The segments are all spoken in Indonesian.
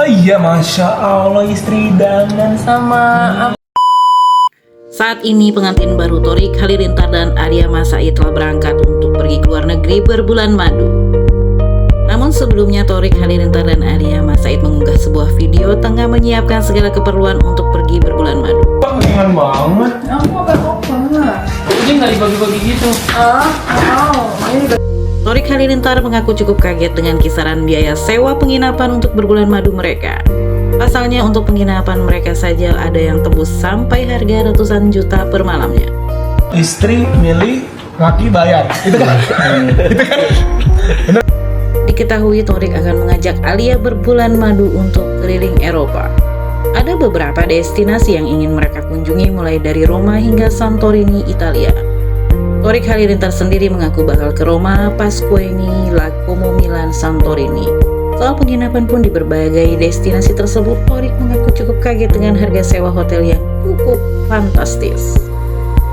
iya, Masya Allah, istri idaman sama Saat ini pengantin baru Torik Halilintar dan Arya Mas Said telah berangkat untuk pergi ke luar negeri berbulan madu. Namun sebelumnya Torik Halilintar dan Arya Mas Said mengunggah sebuah video tengah menyiapkan segala keperluan untuk pergi berbulan madu. ringan banget. Aku apa-apa. Ini nggak dibagi-bagi gitu. Torik Halilintar mengaku cukup kaget dengan kisaran biaya sewa penginapan untuk berbulan madu mereka. Pasalnya untuk penginapan mereka saja ada yang tembus sampai harga ratusan juta per malamnya. Istri milih, laki bayar. Itu kan? Diketahui Torik akan mengajak Alia berbulan madu untuk keliling Eropa. Ada beberapa destinasi yang ingin mereka kunjungi mulai dari Roma hingga Santorini, Italia. Torik Halilintar sendiri mengaku bakal ke Roma, Pasquini, La Como, Milan, Santorini. Soal penginapan pun di berbagai destinasi tersebut, Torik mengaku cukup kaget dengan harga sewa hotel yang cukup fantastis.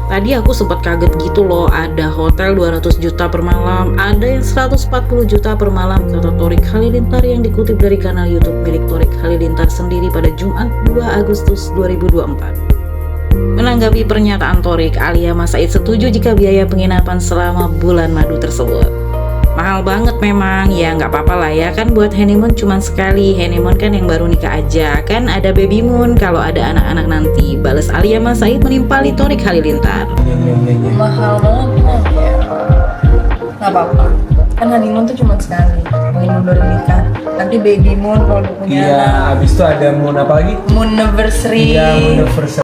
Tadi aku sempat kaget gitu loh, ada hotel 200 juta per malam, ada yang 140 juta per malam, kata Torik Halilintar yang dikutip dari kanal YouTube milik Torik Halilintar sendiri pada Jumat 2 Agustus 2024. Menanggapi pernyataan Torik, Alia Mas Said setuju jika biaya penginapan selama bulan madu tersebut. Mahal banget memang, ya nggak apa-apa lah ya, kan buat honeymoon cuma sekali, honeymoon kan yang baru nikah aja, kan ada baby moon kalau ada anak-anak nanti, balas Alia Mas Said menimpali Torik Halilintar. Mahal banget memang ya. Nggak apa-apa. Kan honeymoon tuh cuma sekali. Honeymoon baru nikah. Nanti baby moon kalau udah punya Iya, anak. abis itu ada moon apa lagi? Moon anniversary. Iya, moon anniversary.